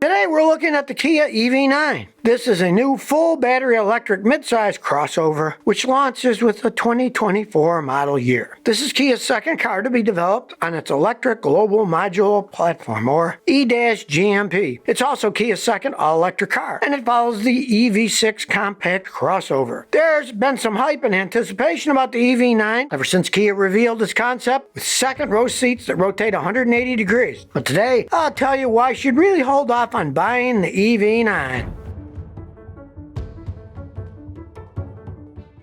Today we're looking at the Kia EV9. This is a new full battery electric midsize crossover which launches with the 2024 model year. This is Kia's second car to be developed on its electric global modular platform, or E-GMP. It's also Kia's second all-electric car, and it follows the EV6 compact crossover. There's been some hype and anticipation about the EV9 ever since Kia revealed its concept with second row seats that rotate 180 degrees. But today, I'll tell you why you should really hold off on buying the EV9.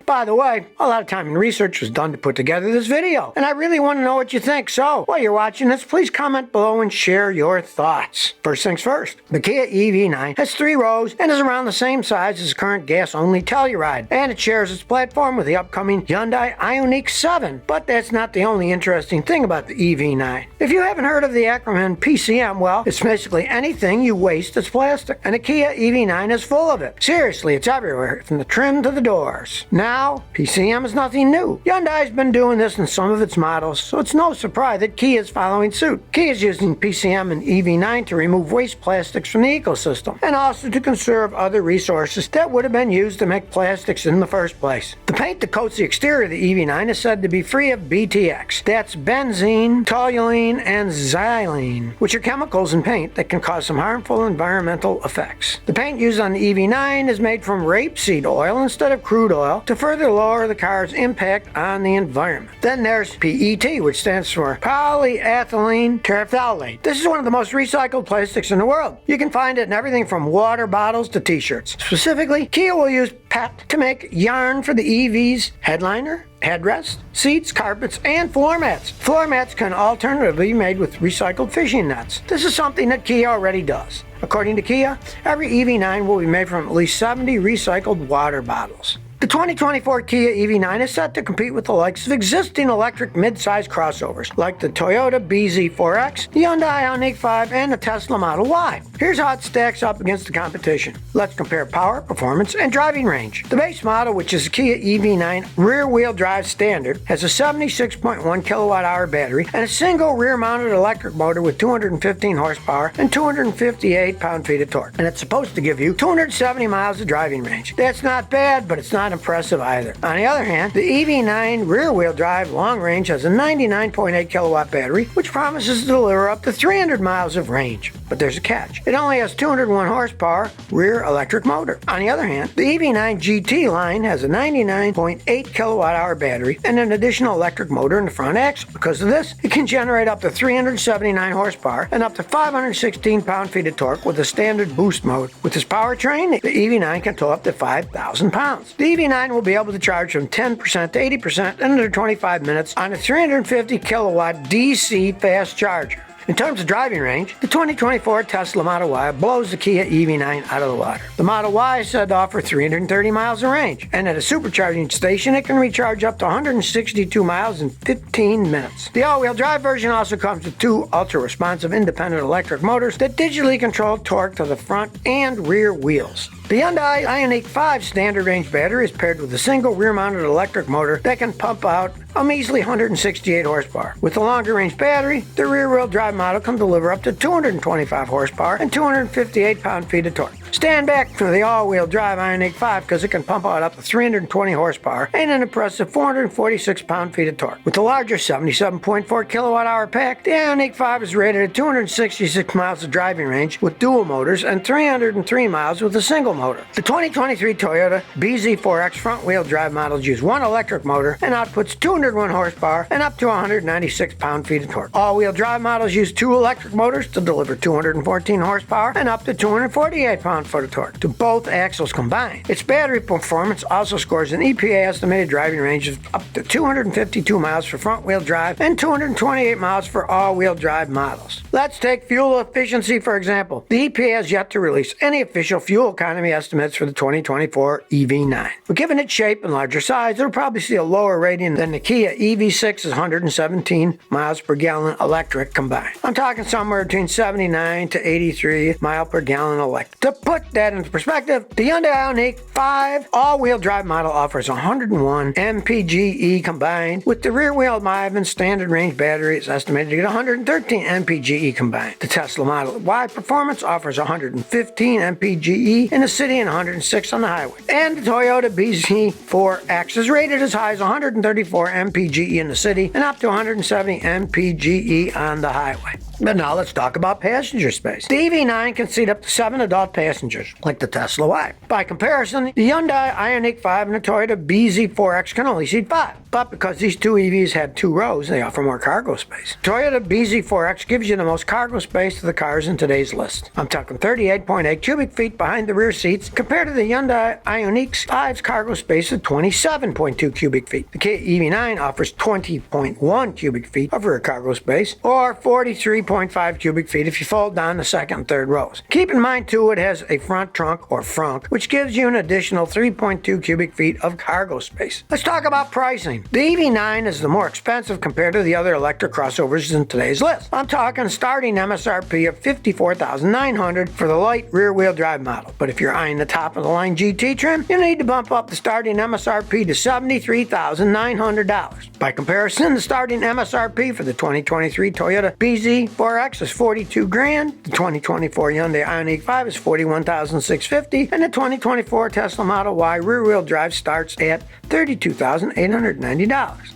By the way, a lot of time and research was done to put together this video, and I really want to know what you think, so while you're watching this, please comment below and share your thoughts. First things first, the Kia EV9 has 3 rows and is around the same size as the current gas-only Telluride, and it shares its platform with the upcoming Hyundai Ioniq 7, but that's not the only interesting thing about the EV9. If you haven't heard of the acronym PCM, well, it's basically anything you waste that's plastic, and the Kia EV9 is full of it. Seriously, it's everywhere, from the trim to the doors. Now, PCM is nothing new. Hyundai's been doing this in some of its models, so it's no surprise that Kia is following suit. Kia is using PCM and EV9 to remove waste plastics from the ecosystem, and also to conserve other resources that would have been used to make plastics in the first place. The paint that coats the exterior of the EV9 is said to be free of BTX. That's benzene, toluene, and xylene, which are chemicals in paint that can cause some harmful environmental effects. The paint used on the EV9 is made from rapeseed oil instead of crude oil to further lower the car's impact on the environment. Then there's PET, which stands for polyethylene terephthalate. This is one of the most recycled plastics in the world. You can find it in everything from water bottles to t-shirts. Specifically, Kia will use PET to make yarn for the EV's headliner, headrest, seats, carpets, and floor mats. Floor mats can alternatively be made with recycled fishing nets. This is something that Kia already does. According to Kia, every EV9 will be made from at least 70 recycled water bottles. The 2024 Kia EV9 is set to compete with the likes of existing electric mid-size crossovers like the Toyota BZ4X, the Hyundai Ioniq 5, and the Tesla Model Y. Here's how it stacks up against the competition. Let's compare power, performance, and driving range. The base model, which is the Kia EV9 rear-wheel drive standard, has a 76.1 kilowatt-hour battery and a single rear-mounted electric motor with 215 horsepower and 258 pound-feet of torque. And it's supposed to give you 270 miles of driving range. That's not bad, but it's not impressive either. On the other hand, the EV9 rear-wheel drive long range has a 99.8 kilowatt battery, which promises to deliver up to 300 miles of range. But there's a catch. It only has 201 horsepower rear electric motor. On the other hand, the EV9 GT line has a 99.8 kilowatt-hour battery and an additional electric motor in the front axle. Because of this, it can generate up to 379 horsepower and up to 516 pound-feet of torque with a standard boost mode. With this powertrain, the EV9 can tow up to 5,000 pounds. The EV9 will be able to charge from 10% to 80% in under 25 minutes on a 350 kilowatt DC fast charger. In terms of driving range, the 2024 Tesla Model Y blows the Kia EV9 out of the water. The Model Y is said to offer 330 miles of range, and at a supercharging station it can recharge up to 162 miles in 15 minutes. The all-wheel drive version also comes with 2 ultra-responsive independent electric motors that digitally control torque to the front and rear wheels. The Hyundai Ioniq 5 standard range battery is paired with a single rear-mounted electric motor that can pump out a measly 168 horsepower. With the longer range battery, the rear-wheel drive model can deliver up to 225 horsepower and 258 pound-feet of torque. Stand back for the all-wheel drive Ioniq 5 because it can pump out up to 320 horsepower and an impressive 446 pound-feet of torque. With the larger 77.4 kilowatt-hour pack, the Ioniq 5 is rated at 266 miles of driving range with dual motors and 303 miles with a single motor. The 2023 Toyota BZ4X front-wheel drive models use 1 electric motor and outputs 201 horsepower and up to 196 pound-feet of torque. All-wheel drive models use 2 electric motors to deliver 214 horsepower and up to 248 pound-feet of torque to both axles combined. Its battery performance also scores an EPA estimated driving range of up to 252 miles for front-wheel drive and 228 miles for all-wheel drive models. Let's take fuel efficiency for example. The EPA has yet to release any official fuel economy economy estimates for the 2024 EV9. But given its shape and larger size, it'll probably see a lower rating than the Kia EV6's 117 miles per gallon electric combined. I'm talking somewhere between 79 to 83 mile per gallon electric. To put that into perspective, the Hyundai Ioniq 5 all-wheel drive model offers 101 mpge combined, with the rear-wheel drive and standard range battery is estimated to get 113 mpge combined. The Tesla Model Y Performance offers 115 mpge in the city and 106 on the highway. And the Toyota BZ4X is rated as high as 134 mpge in the city and up to 170 mpge on the highway. But now let's talk about passenger space. The EV9 can seat up to 7 adult passengers, like the Tesla Y. By comparison, the Hyundai Ioniq 5 and the Toyota BZ4X can only seat 5. But because these two EVs have 2 rows, they offer more cargo space. Toyota BZ4X gives you the most cargo space of the cars in today's list. I'm talking 38.8 cubic feet behind the rear seats compared to the Hyundai Ioniq 5's cargo space of 27.2 cubic feet. The Kia EV9 offers 20.1 cubic feet of rear cargo space, or 43.5 cubic feet if you fold down the second and third rows. Keep in mind too, it has a front trunk or frunk, which gives you an additional 3.2 cubic feet of cargo space. Let's talk about pricing. The EV9 is the more expensive compared to the other electric crossovers in today's list. I'm talking starting MSRP of $54,900 for the light rear-wheel drive model. But if you're eyeing the top-of-the-line GT trim, you need to bump up the starting MSRP to $73,900. By comparison, the starting MSRP for the 2023 Toyota BZ4X is $42,000, the 2024 Hyundai Ioniq 5 is $41,650, and the 2024 Tesla Model Y rear-wheel drive starts at $32,890.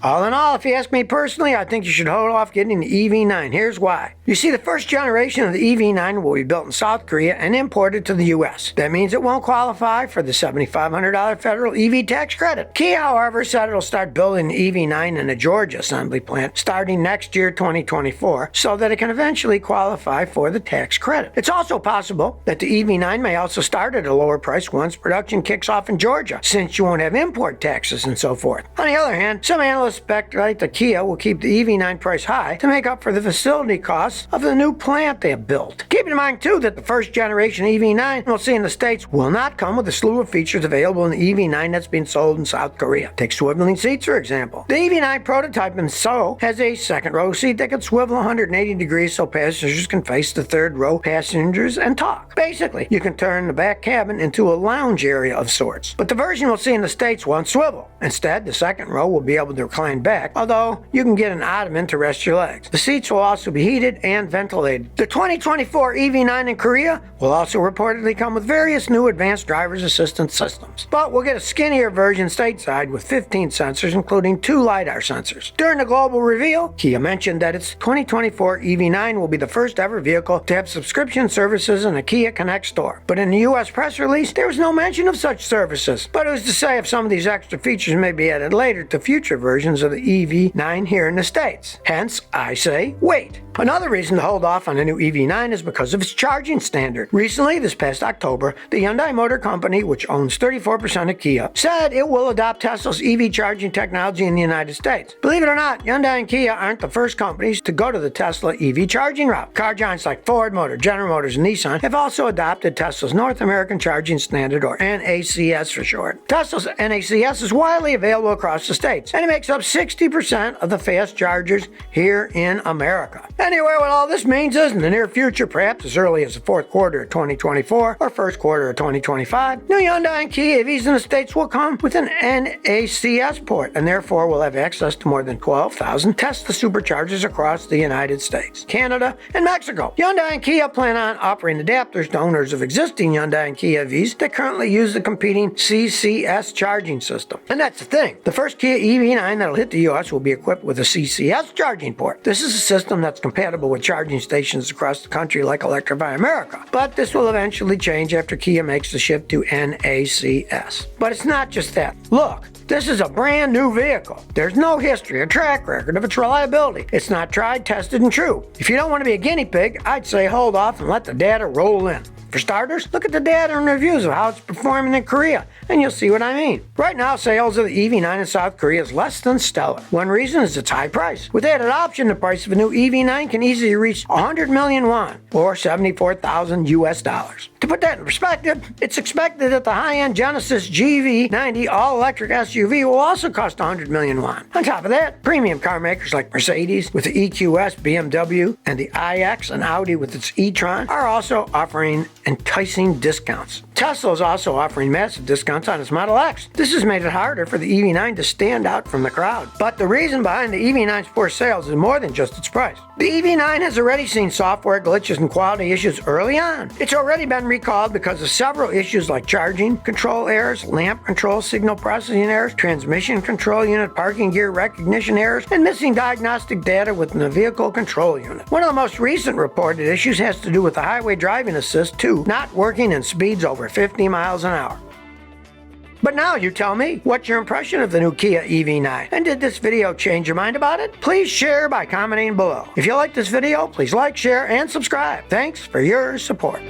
All in all, if you ask me personally, I think you should hold off getting the EV9. Here's why. You see, the first generation of the EV9 will be built in South Korea and imported to the U.S. That means it won't qualify for the $7,500 federal EV tax credit. Kia, however, said it'll start building the EV9 in a Georgia assembly plant starting next year, 2024, so that it can eventually qualify for the tax credit. It's also possible that the EV9 may also start at a lower price once production kicks off in Georgia, since you won't have import taxes and so forth. On the other hand, some analysts speculate that Kia will keep the EV9 price high to make up for the facility costs of the new plant they have built. Keep in mind too that the first generation EV9 we'll see in the States will not come with a slew of features available in the EV9 that's being sold in South Korea. Take swiveling seats for example. The EV9 prototype in Seoul has a second row seat that can swivel 180 degrees so passengers can face the third row passengers and talk. Basically, you can turn the back cabin into a lounge area of sorts. But the version we'll see in the States won't swivel. Instead, the second row will be able to recline back, although you can get an ottoman to rest your legs. The seats will also be heated and ventilated. The 2024 EV9 in Korea will also reportedly come with various new advanced driver's assistance systems. But we'll get a skinnier version stateside with 15 sensors, including 2 LiDAR sensors. During the global reveal, Kia mentioned that its 2024 EV9 will be the first ever vehicle to have subscription services in a Kia Connect store. But in the US press release, there was no mention of such services. But it was to say if some of these extra features may be added later to future versions of the EV9 here in the States. Hence, I say wait. Another reason to hold off on a new EV9 is because of its charging standard. Recently, this past October, the Hyundai Motor Company, which owns 34% of Kia, said it will adopt Tesla's EV charging technology in the United States. Believe it or not, Hyundai and Kia aren't the first companies to go to the Tesla EV charging route. Car giants like Ford Motor, General Motors, and Nissan have also adopted Tesla's North American Charging Standard, or NACS for short. Tesla's NACS is widely available across the states, and it makes up 60% of the fast chargers here in America. Anyway, what all this means is, in the near future, perhaps as early as the fourth quarter of 2024 or first quarter of 2025, new Hyundai and Kia EVs in the States will come with an NACS port, and therefore will have access to more than 12,000 Tesla superchargers across the United States, Canada, and Mexico. Hyundai and Kia plan on offering adapters to owners of existing Hyundai and Kia EVs that currently use the competing CCS charging system. And that's the thing. The first Kia EV9 that'll hit the US will be equipped with a CCS charging port. This is a system that's compatible with charging stations across the country like Electrify America. But this will eventually change after Kia makes the shift to NACS. But it's not just that. Look, this is a brand new vehicle. There's no history or track record of its reliability. It's not tried, tested, and true. If you don't want to be a guinea pig, I'd say hold off and let the data roll in. For starters, look at the data and reviews of how it's performing in Korea, and you'll see what I mean. Right now, sales of the EV9 in South Korea is less than stellar. One reason is its high price. With added option, the price of a new EV9 can easily reach 100 million won, or $74,000 US. To put that in perspective, it's expected that the high-end Genesis GV90 all-electric SUV will also cost 100 million won. On top of that, premium car makers like Mercedes with the EQS, BMW, and the iX, and Audi with its e-tron are also offering enticing discounts. Tesla is also offering massive discounts on its Model X. This has made it harder for the EV9 to stand out from the crowd. But the reason behind the EV9's poor sales is more than just its price. The EV9 has already seen software glitches and quality issues early on. It's already been recalled because of several issues like charging control errors, lamp control signal processing errors, transmission control unit parking gear recognition errors, and missing diagnostic data within the vehicle control unit. One of the most recent reported issues has to do with the highway driving assist 2 not working in speeds over 50 miles an hour. But now you tell me, what's your impression of the new Kia EV9? And did this video change your mind about it? Please share by commenting below. If you like this video, please like, share, and subscribe. Thanks for your support.